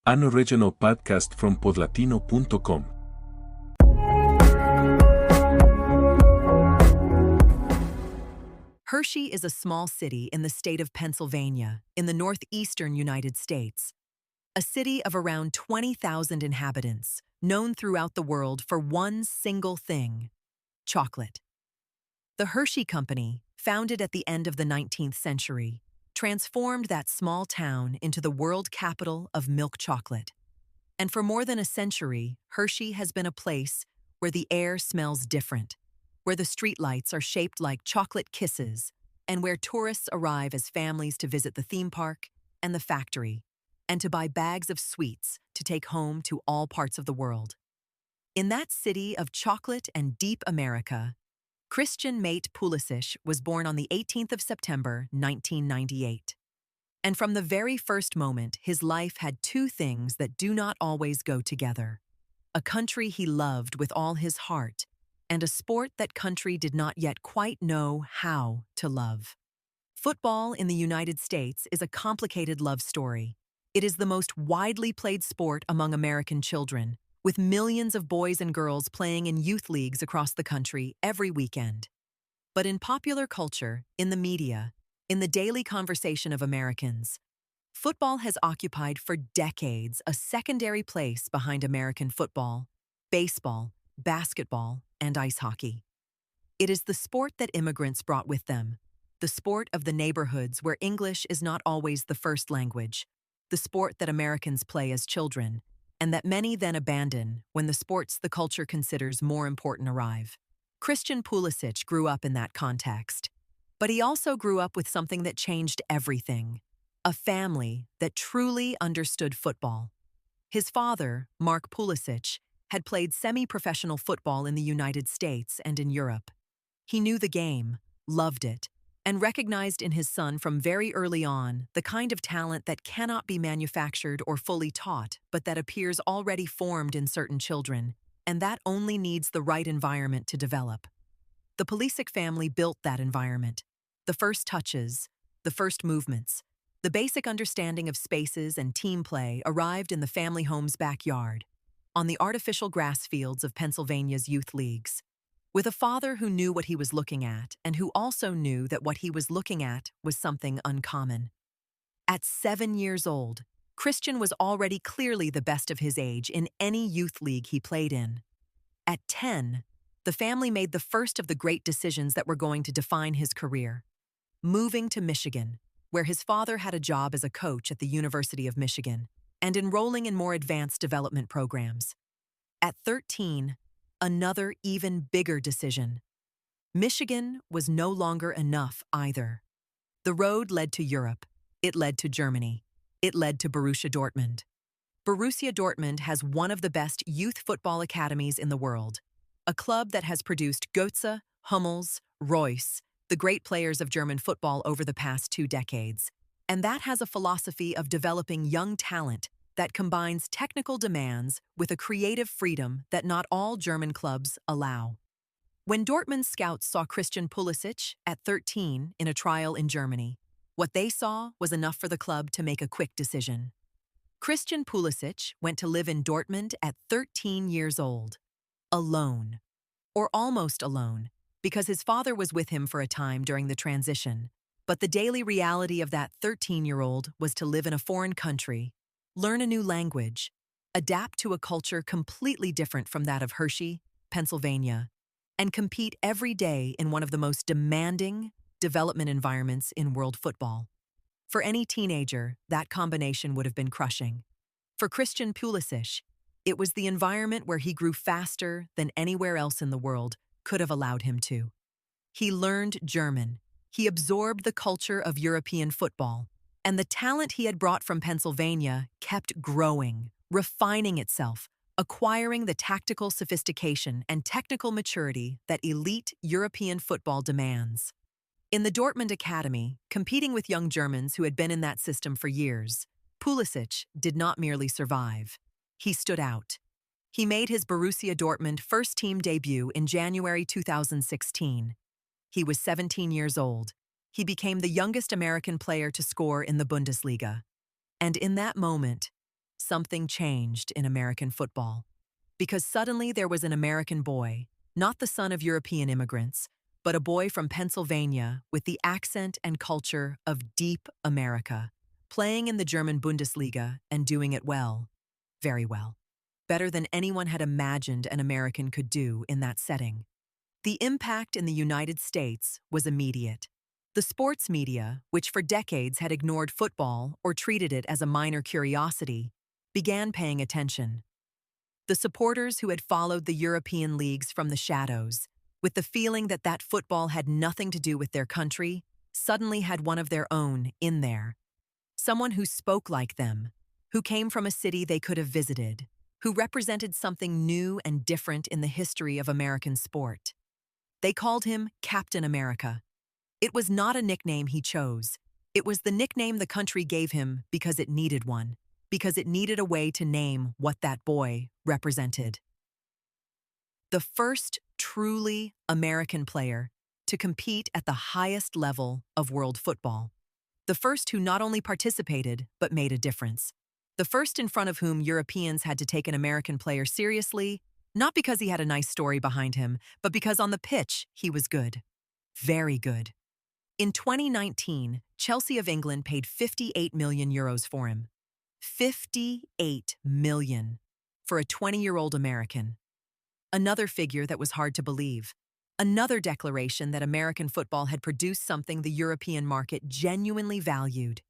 An original podcast from podlatino.com. Hershey is a small city in the state of Pennsylvania, in the northeastern United States. A city of around 20,000 inhabitants, known throughout the world for one single thing: chocolate. The Hershey Company, founded at the end of the 19th century, transformed that small town into the world capital of milk chocolate. And for more than a century, Hershey has been a place where the air smells different, where the streetlights are shaped like chocolate kisses, and where tourists arrive as families to visit the theme park and the factory, and to buy bags of sweets to take home to all parts of the world. In that city of chocolate and deep America, Christian Pulisic was born on the 18th of September, 1998. And from the very first moment, his life had two things that do not always go together: a country he loved with all his heart, and a sport that country did not yet quite know how to love. Football in the United States is a complicated love story. It is the most widely played sport among American children, with millions of boys and girls playing in youth leagues across the country every weekend. But in popular culture, in the media, in the daily conversation of Americans, football has occupied for decades a secondary place behind American football, baseball, basketball, and ice hockey. It is the sport that immigrants brought with them, the sport of the neighborhoods where English is not always the first language, the sport that Americans play as children, and that many then abandon when the sports the culture considers more important arrive. Christian Pulisic grew up in that context, but he also grew up with something that changed everything: a family that truly understood football. His father, Mark Pulisic, had played semi-professional football in the United States and in Europe. He knew the game, loved it, and recognized in his son from very early on the kind of talent that cannot be manufactured or fully taught, but that appears already formed in certain children, and that only needs the right environment to develop. The Pulisic family built that environment. The first touches, the first movements, the basic understanding of spaces and team play arrived in the family home's backyard, on the artificial grass fields of Pennsylvania's youth leagues, with a father who knew what he was looking at and who also knew that what he was looking at was something uncommon. At 7 years old, Christian was already clearly the best of his age in any youth league he played in. At 10, the family made the first of the great decisions that were going to define his career: moving to Michigan, where his father had a job as a coach at the University of Michigan, and enrolling in more advanced development programs. At 13, another even bigger decision. Michigan was no longer enough either. The road led to Europe. It led to Germany. It led to Borussia Dortmund. Borussia Dortmund has one of the best youth football academies in the world, a club that has produced Götze, Hummels, Reus, the great players of German football over the past 2 decades, and that has a philosophy of developing young talent that combines technical demands with a creative freedom that not all German clubs allow. When Dortmund scouts saw Christian Pulisic at 13 in a trial in Germany, what they saw was enough for the club to make a quick decision. Christian Pulisic went to live in Dortmund at 13 years old, alone, or almost alone, because his father was with him for a time during the transition. But the daily reality of that 13-year-old was to live in a foreign country, learn a new language, adapt to a culture completely different from that of Hershey, Pennsylvania, and compete every day in one of the most demanding development environments in world football. For any teenager, that combination would have been crushing. For Christian Pulisic, it was the environment where he grew faster than anywhere else in the world could have allowed him to. He learned German. He absorbed the culture of European football, and the talent he had brought from Pennsylvania kept growing, refining itself, acquiring the tactical sophistication and technical maturity that elite European football demands. In the Dortmund Academy, competing with young Germans who had been in that system for years, Pulisic did not merely survive. He stood out. He made his Borussia Dortmund first-team debut in January 2016. He was 17 years old. He became the youngest American player to score in the Bundesliga. And in that moment, something changed in American football. Because suddenly there was an American boy, not the son of European immigrants, but a boy from Pennsylvania with the accent and culture of deep America, playing in the German Bundesliga and doing it well, very well. Better than anyone had imagined an American could do in that setting. The impact in the United States was immediate. The sports media, which for decades had ignored football or treated it as a minor curiosity, began paying attention. The supporters who had followed the European leagues from the shadows, with the feeling that football had nothing to do with their country, suddenly had one of their own in there. Someone who spoke like them, who came from a city they could have visited, who represented something new and different in the history of American sport. They called him Captain America. It was not a nickname he chose. It was the nickname the country gave him because it needed one, because it needed a way to name what that boy represented. The first truly American player to compete at the highest level of world football. The first who not only participated, but made a difference. The first in front of whom Europeans had to take an American player seriously, not because he had a nice story behind him, but because on the pitch he was good. Very good. In 2019, Chelsea of England paid €58 million for him. 58 million for a 20-year-old American. Another figure that was hard to believe. Another declaration that American football had produced something the European market genuinely valued.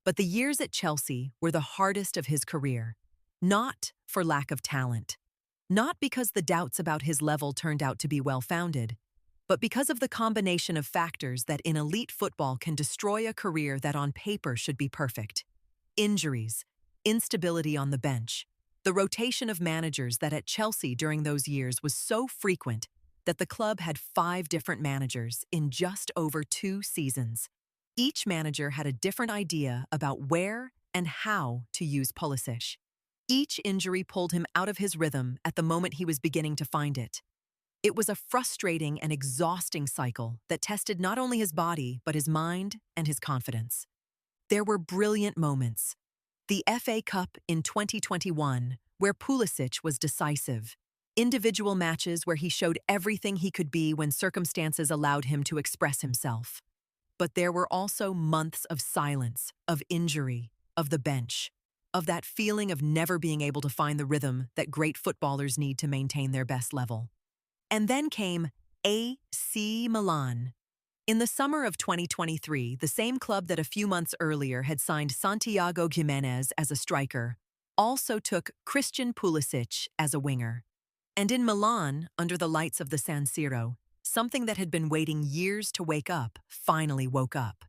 But the years at Chelsea were the hardest of his career, not for lack of talent, not because the doubts about his level turned out to be well-founded, but because of the combination of factors that in elite football can destroy a career that on paper should be perfect. Injuries, instability on the bench, the rotation of managers that at Chelsea during those years was so frequent that the club had 5 different managers in just over 2 seasons. Each manager had a different idea about where and how to use Pulisic. Each injury pulled him out of his rhythm at the moment he was beginning to find it. It was a frustrating and exhausting cycle that tested not only his body, but his mind and his confidence. There were brilliant moments. The FA Cup in 2021, where Pulisic was decisive. Individual matches where he showed everything he could be when circumstances allowed him to express himself. But there were also months of silence, of injury, of the bench, of that feeling of never being able to find the rhythm that great footballers need to maintain their best level. And then came AC Milan. In the summer of 2023, the same club that a few months earlier had signed Santiago Giménez as a striker also took Christian Pulisic as a winger. And in Milan, under the lights of the San Siro, something that had been waiting years to wake up finally woke up.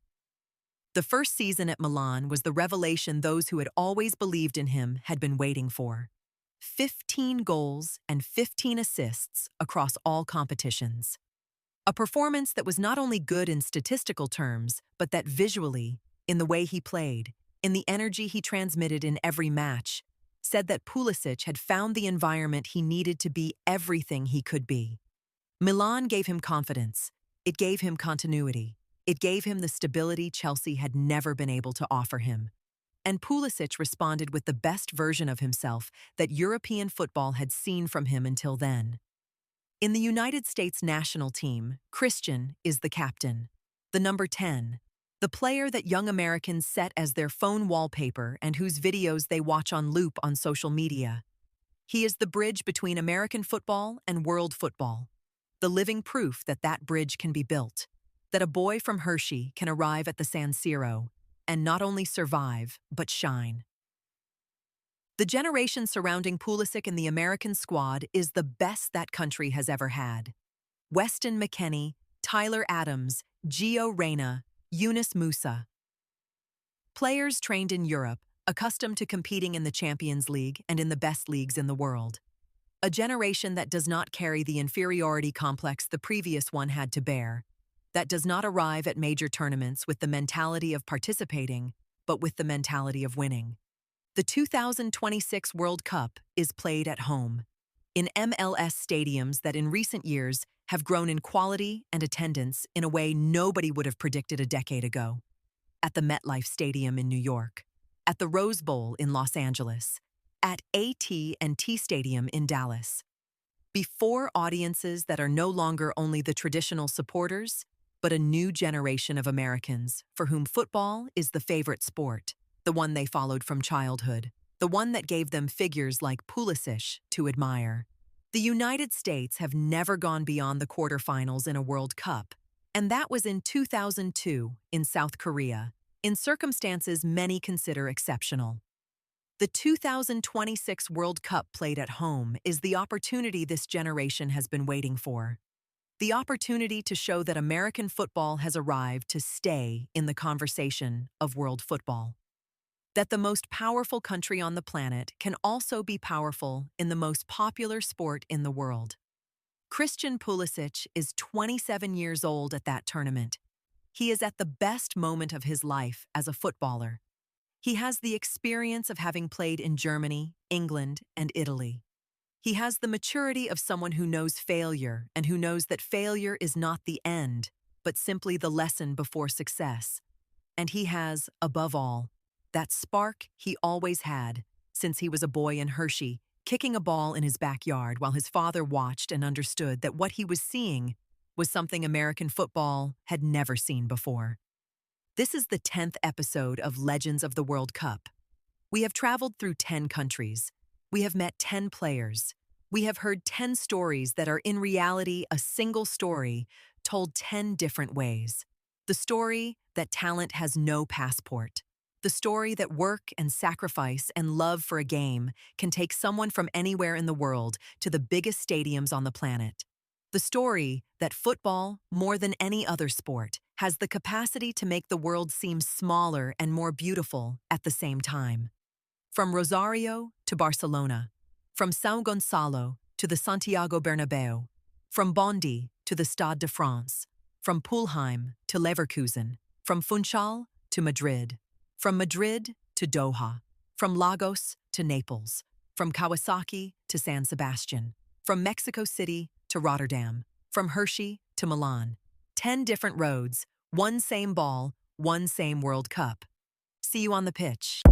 The first season at Milan was the revelation those who had always believed in him had been waiting for. 15 goals and 15 assists across all competitions. A performance that was not only good in statistical terms, but that visually, in the way he played, in the energy he transmitted in every match, said that Pulisic had found the environment he needed to be everything he could be. Milan gave him confidence. It gave him continuity. It gave him the stability Chelsea had never been able to offer him. And Pulisic responded with the best version of himself that European football had seen from him until then. In the United States national team, Christian is the captain, the number 10, the player that young Americans set as their phone wallpaper and whose videos they watch on loop on social media. He is the bridge between American football and world football, the living proof that that bridge can be built, that a boy from Hershey can arrive at the San Siro and not only survive, but shine. The generation surrounding Pulisic in the American squad is the best that country has ever had. Weston McKennie, Tyler Adams, Gio Reyna, Yunus Musa. Players trained in Europe, accustomed to competing in the Champions League and in the best leagues in the world. A generation that does not carry the inferiority complex the previous one had to bear, that does not arrive at major tournaments with the mentality of participating, but with the mentality of winning. The 2026 World Cup is played at home, in MLS stadiums that in recent years have grown in quality and attendance in a way nobody would have predicted a decade ago. At the MetLife Stadium in New York, at the Rose Bowl in Los Angeles, at AT&T Stadium in Dallas. Before audiences that are no longer only the traditional supporters, but a new generation of Americans for whom football is the favorite sport, the one they followed from childhood, the one that gave them figures like Pulisic to admire. The United States have never gone beyond the quarterfinals in a World Cup, and that was in 2002 in South Korea, in circumstances many consider exceptional. The 2026 World Cup played at home is the opportunity this generation has been waiting for. The opportunity to show that American football has arrived to stay in the conversation of world football. That the most powerful country on the planet can also be powerful in the most popular sport in the world. Christian Pulisic is 27 years old at that tournament. He is at the best moment of his life as a footballer. He has the experience of having played in Germany, England, and Italy. He has the maturity of someone who knows failure and who knows that failure is not the end, but simply the lesson before success. And he has, above all, that spark he always had since he was a boy in Hershey, kicking a ball in his backyard while his father watched and understood that what he was seeing was something American football had never seen before. This is the 10th episode of Legends of the World Cup. We have traveled through 10 countries. We have met 10 players. We have heard 10 stories that are in reality a single story told 10 different ways. The story that talent has no passport. The story that work and sacrifice and love for a game can take someone from anywhere in the world to the biggest stadiums on the planet. The story that football, more than any other sport, has the capacity to make the world seem smaller and more beautiful at the same time. From Rosario to Barcelona, from São Gonçalo to the Santiago Bernabéu, from Bondy to the Stade de France, from Pulheim to Leverkusen, from Funchal to Madrid, from Madrid to Doha, from Lagos to Naples, from Kawasaki to San Sebastian, from Mexico City to Rotterdam, from Hershey to Milan. 10 different roads, one same ball, one same World Cup. See you on the pitch.